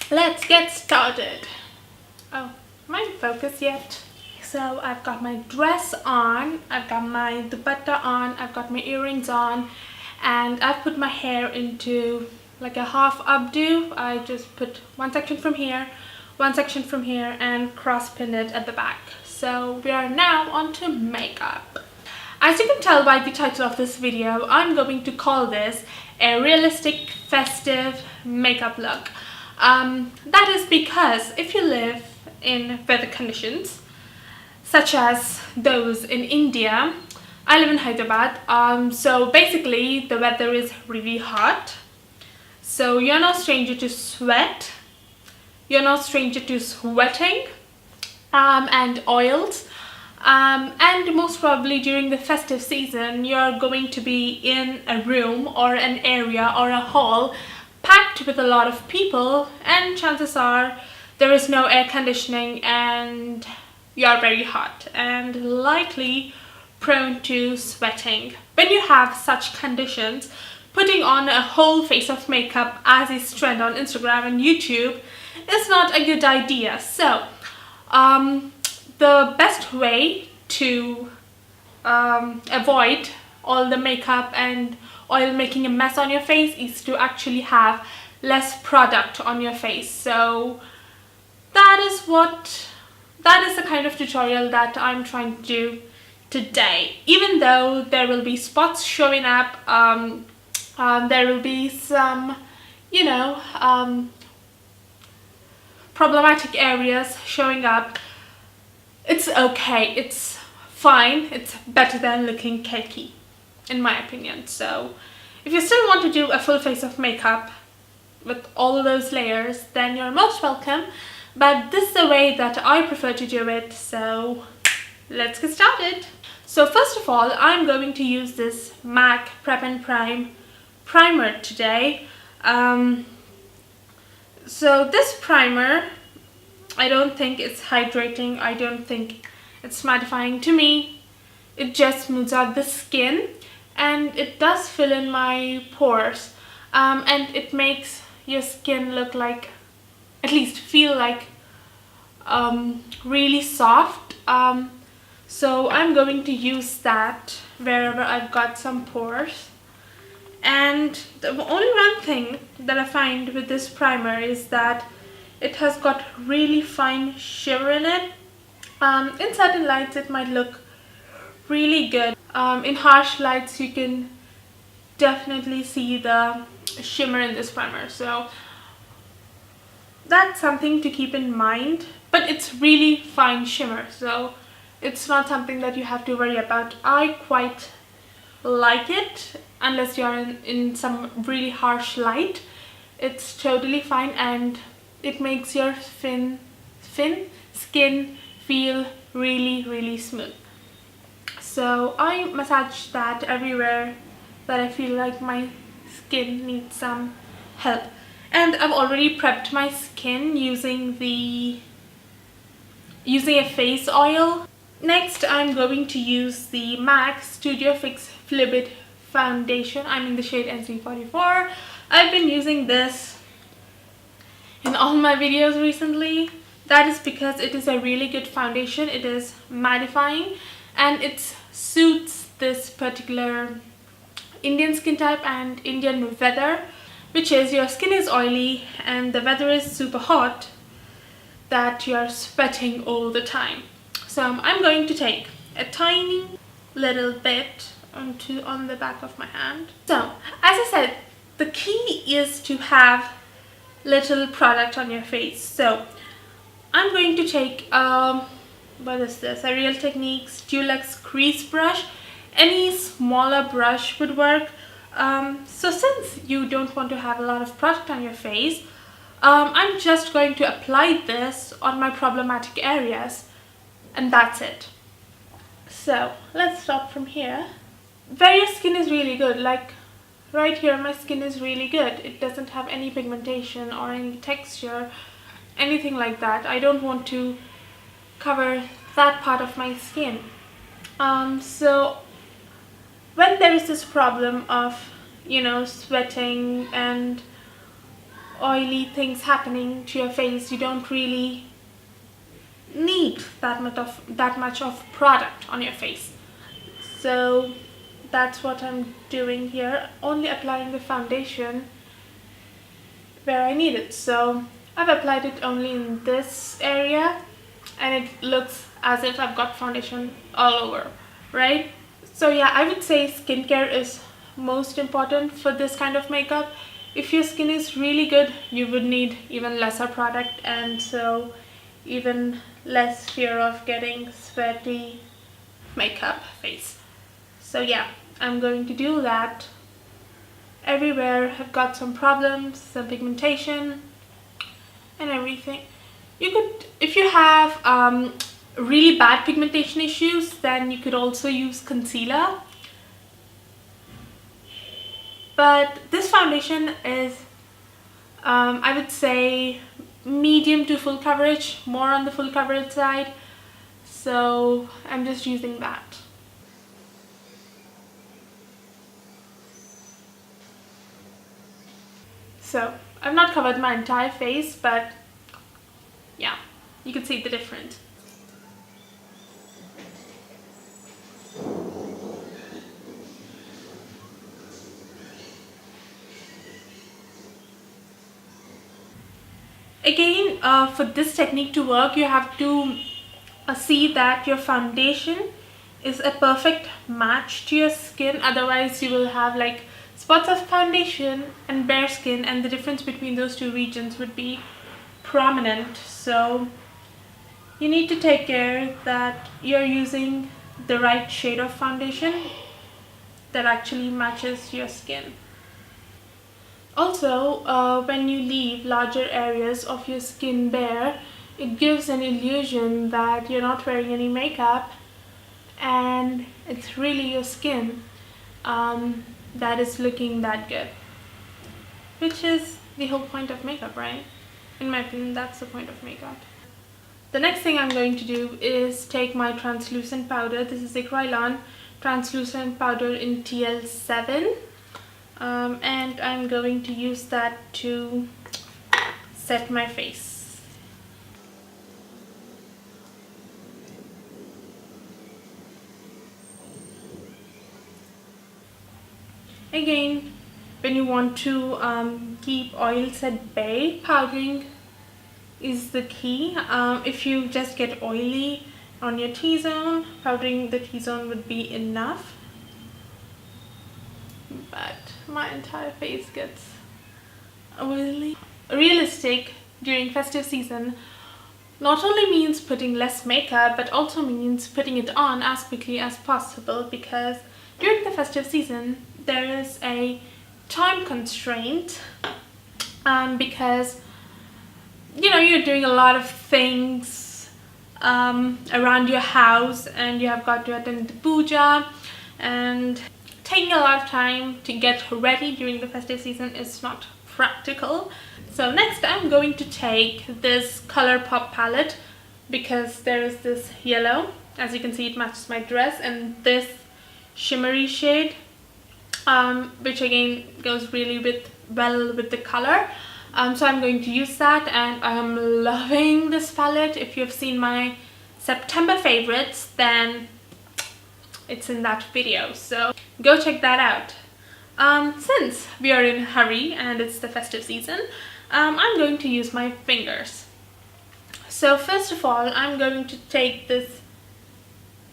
let's get started. Oh, am I in focus yet? So I've got my dress on, I've got my dupatta on, I've got my earrings on, and I've put my hair into like a half updo. I just put one section from here, one section from here, and cross pin it at the back. So we are now on to makeup. As you can tell by the title of this video, I'm going to call this a realistic festive makeup look. That is because if you live in weather conditions such as those in India, I live in Hyderabad, so basically the weather is really hot, so you're no stranger to sweat, you're no stranger to sweating and oils, and most probably during the festive season you're going to be in a room or an area or a hall packed with a lot of people, and chances are there is no air conditioning and you're very hot and likely prone to sweating. When you have such conditions, putting on a whole face of makeup as is trend on Instagram and YouTube is not a good idea. So the best way to avoid all the makeup and oil making a mess on your face is to actually have less product on your face. So that is the kind of tutorial that I'm trying to do today. Even though there will be spots showing up, there will be some, problematic areas showing up. It's okay, it's fine, it's better than looking cakey, in my opinion. So if you still want to do a full face of makeup with all of those layers, then you're most welcome. But this is the way that I prefer to do it, so let's get started. So first of all, I'm going to use this MAC Prep and Prime primer today. So this primer, I don't think it's hydrating, I don't think it's mattifying. To me, it just smooths out the skin and it does fill in my pores, and it makes your skin look like, at least feel like, really soft. So I'm going to use that wherever I've got some pores. And the only one thing that I find with this primer is that it has got really fine shimmer in it. In certain lights it might look really good. In harsh lights you can definitely see the shimmer in this primer. So that's something to keep in mind. But it's really fine shimmer, so it's not something that you have to worry about. I quite like it unless you're in some really harsh light. It's totally fine and it makes your skin feel really smooth. So I massage that everywhere that I feel like my skin needs some help. And I've already prepped my skin using a face oil. Next, I'm going to use the MAC Studio Fix Fluid Foundation. I'm in the shade NC44. I've been using this in all my videos recently. That is because it is a really good foundation. It is mattifying and it suits this particular Indian skin type and Indian weather, which is your skin is oily and the weather is super hot, that you're sweating all the time. So I'm going to take a tiny little bit on the back of my hand. So as I said, the key is to have little product on your face. So I'm going to take what is this, a Real Techniques Dulux crease brush. Any smaller brush would work. So since you don't want to have a lot of product on your face, I'm just going to apply this on my problematic areas and that's it. So let's start from here. Where your skin is really good, like right here my skin is really good. It doesn't have any pigmentation or any texture, anything like that. I don't want to cover that part of my skin. So when there is this problem of, sweating and oily things happening to your face, you don't really need that much of product on your face. So that's what I'm doing here, only applying the foundation where I need it. So I've applied it only in this area and it looks as if I've got foundation all over, right? So yeah, I would say skincare is most important for this kind of makeup. If your skin is really good, you would need even lesser product, and so even less fear of getting sweaty makeup face. So yeah, I'm going to do that everywhere I've got some problems, some pigmentation and everything. You could, if you have really bad pigmentation issues, then you could also use concealer. But this foundation is, I would say, medium to full coverage, more on the full coverage side. So I'm just using that. So I've not covered my entire face, but yeah, you can see the difference. Again, for this technique to work, you have to see that your foundation is a perfect match to your skin. Otherwise you will have like spots of foundation and bare skin, and the difference between those two regions would be prominent. So you need to take care that you're using the right shade of foundation that actually matches your skin. Also, when you leave larger areas of your skin bare, it gives an illusion that you're not wearing any makeup and it's really your skin that is looking that good, which is the whole point of makeup, right? In my opinion, that's the point of makeup. The next thing I'm going to do is take my translucent powder. This is the Kryolan translucent powder in TL7. And I'm going to use that to set my face. Again, when you want to keep oils at bay, powdering is the key. If you just get oily on your T-zone, powdering the T-zone would be enough. But my entire face gets oily. Realistic during festive season not only means putting less makeup, but also means putting it on as quickly as possible, because during the festive season there is a time constraint, because you know you're doing a lot of things around your house, and you have got to attend the puja, and taking a lot of time to get ready during the festive season is not practical. So next I'm going to take this Colourpop palette, because there is this yellow, as you can see it matches my dress, and this shimmery shade, which again goes really well with the color. So I'm going to use that, and I'm loving this palette. If you've seen my September favorites, then it's in that video, so go check that out. Since we are in a hurry and it's the festive season, I'm going to use my fingers. So first of all, I'm going to take this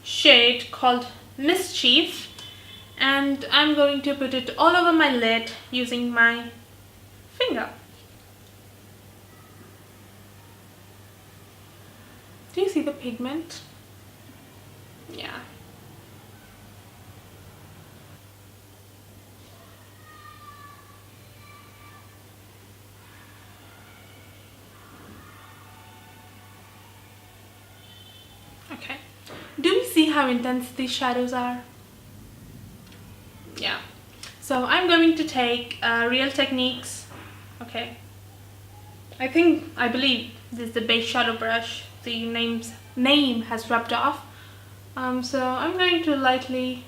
shade called Mischief, and I'm going to put it all over my lid using my finger. Do you see the pigment? Yeah. Okay. Do you see how intense these shadows are? Yeah. So I'm going to take Real Techniques. Okay. I believe this is the base shadow brush. The name has rubbed off. So I'm going to lightly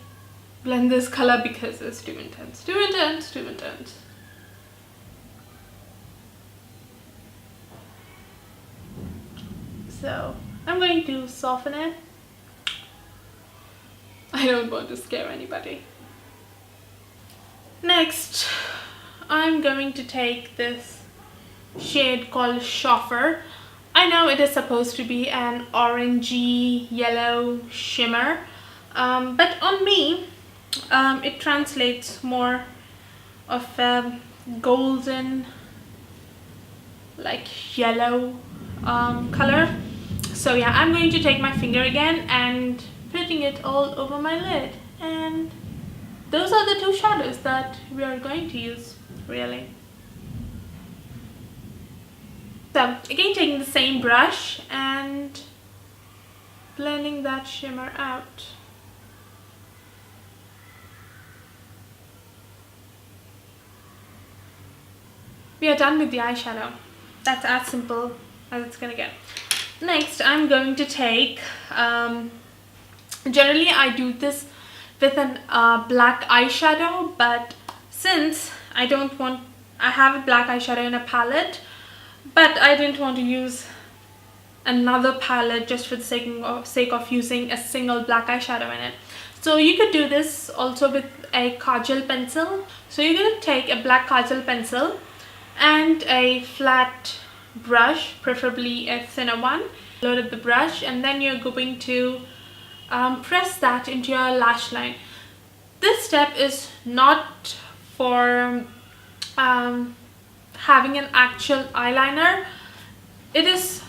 blend this color because it's too intense. Too intense, too intense. So I'm going to soften it. I don't want to scare anybody. Next, I'm going to take this shade called Shoffer. I know it is supposed to be an orangey yellow shimmer, but on me it translates more of a golden, like yellow color. So yeah, I'm going to take my finger again and putting it all over my lid, and those are the two shadows that we are going to use, really. So again, taking the same brush and blending that shimmer out. We are done with the eyeshadow. That's as simple as it's gonna get. Next, I'm going to take, generally I do this with an black eyeshadow, but since I have a black eyeshadow in a palette, but I didn't want to use another palette just for the sake of using a single black eyeshadow in it. So you could do this also with a kajal pencil. So you're going to take a black kajal pencil and a flat brush, preferably a thinner one. Load up the brush, and then you're going to press that into your lash line. This step is not for having an actual eyeliner. It is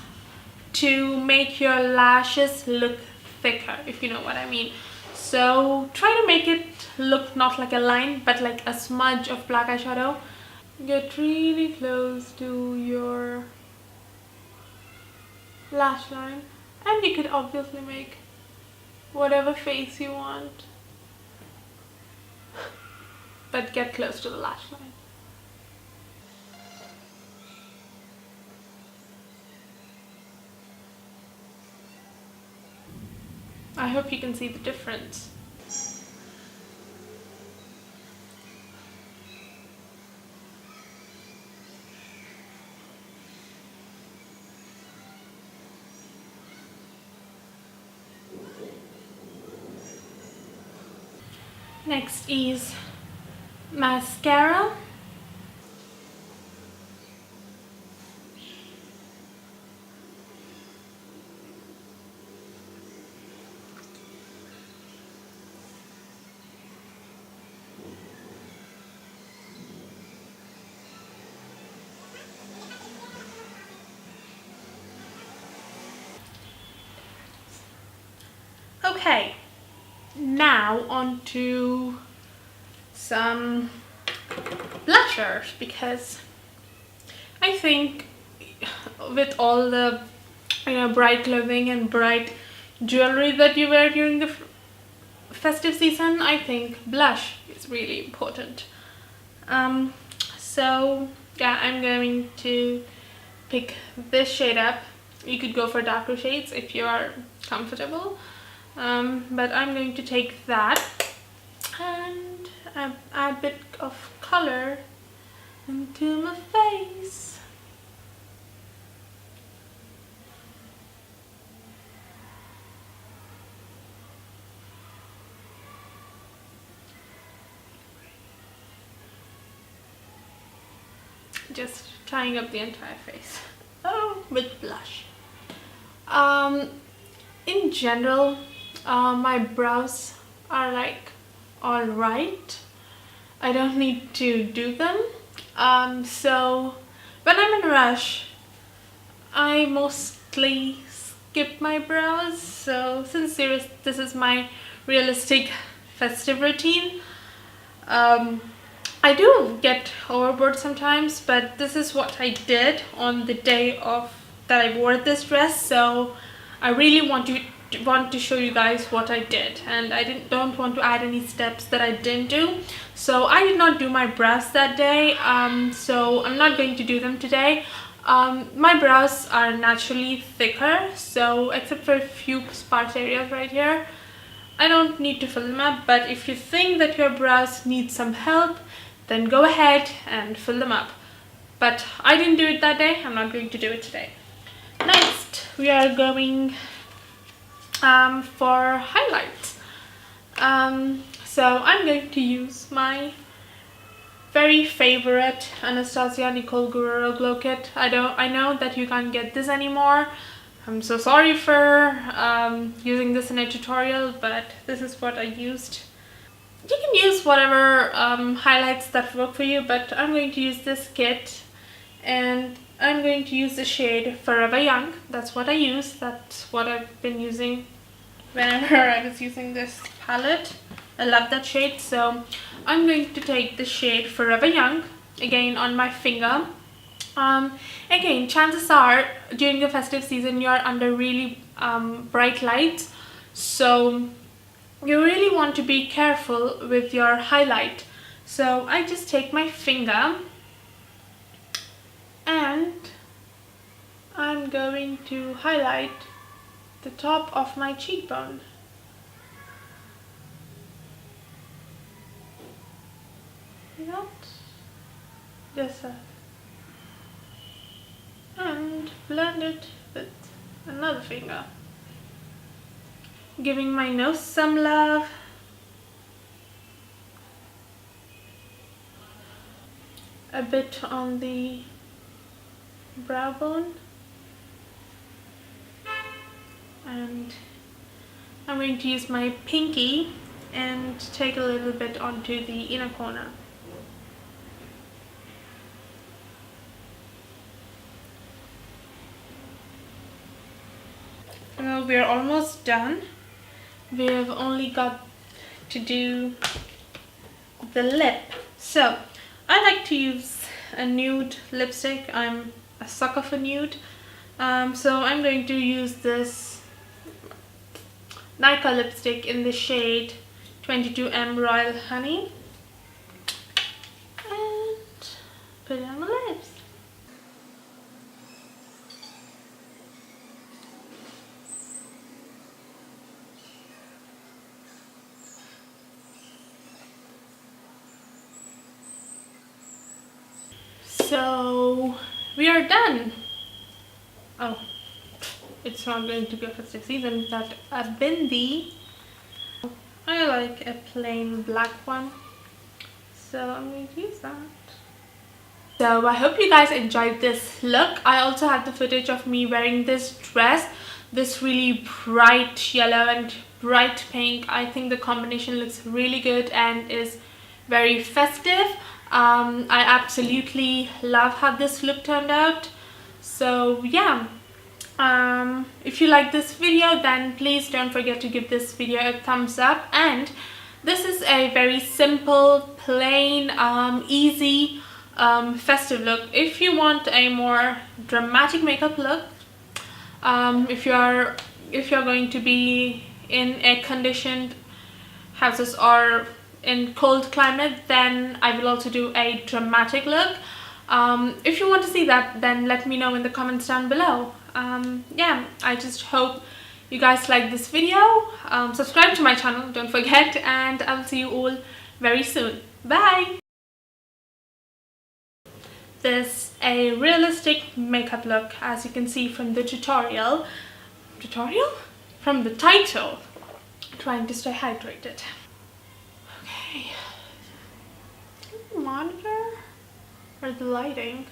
to make your lashes look thicker, if you know what I mean. So try to make it look not like a line, but like a smudge of black eyeshadow. Get really close to your lash line, and you could obviously make whatever face you want, but get close to the lash line. I hope you can see the difference. Next is mascara. Okay, now on to some blushers, because I think with all the bright clothing and bright jewelry that you wear during the festive season, I think blush is really important. So yeah, I'm going to pick this shade up. You could go for darker shades if you are comfortable, but I'm going to take that and add a bit of color into my face. Just tying up the entire face. Oh, with blush. In general, my brows are like alright. I don't need to do them. So when I'm in a rush, I mostly skip my brows. So since this is my realistic festive routine, I do get overboard sometimes, but this is what I did on the day that I wore this dress. So I really want to show you guys what I did, and I don't want to add any steps that I didn't do. So I did not do my brows that day, so I'm not going to do them today. My brows are naturally thicker, so except for a few sparse areas right here, I don't need to fill them up. But if you think that your brows need some help, then go ahead and fill them up. But I didn't do it that day. I'm not going to do it today. Next, next we are going for highlights. So I'm going to use my very favorite Anastasia Nicole Guerriero Glow Kit. I know that you can't get this anymore. I'm so sorry for using this in a tutorial, but this is what I used. You can use whatever highlights that work for you, but I'm going to use this kit, and I'm going to use the shade Forever Young. That's what I use. That's what I've been using whenever I was using this palette. I love that shade, so I'm going to take the shade Forever Young again on my finger. Again, chances are during the festive season you're under really bright lights, so you really want to be careful with your highlight. So I just take my finger and I'm going to highlight the top of my cheekbone. Just that. And blend it with another finger. Giving my nose some love. A bit on the brow bone. And I'm going to use my pinky and take a little bit onto the inner corner. Well, we're almost done. We've only got to do the lip. So I like to use a nude lipstick. I'm a sucker for nude. So I'm going to use this Nykaa lipstick in the shade 22M Royal Honey and put it on my lips. So we are done. Oh, it's not going to be a festive season, but a bindi. I like a plain black one, so I'm going to use that. So I hope you guys enjoyed this look. I also have the footage of me wearing this dress, this really bright yellow and bright pink. I think the combination looks really good and is very festive. I absolutely love how this look turned out. So yeah, if you like this video, then please don't forget to give this video a thumbs up. And this is a very simple, plain, easy festive look. If you want a more dramatic makeup look, if you're going to be in air conditioned houses or in cold climate, then I will also do a dramatic look. If you want to see that, then let me know in the comments down below. Yeah, I just hope you guys like this video. Subscribe to my channel, don't forget, and I'll see you all very soon. Bye! This a realistic makeup look, as you can see from the tutorial? From the title. Trying to stay hydrated. Okay. Monitor or the lighting?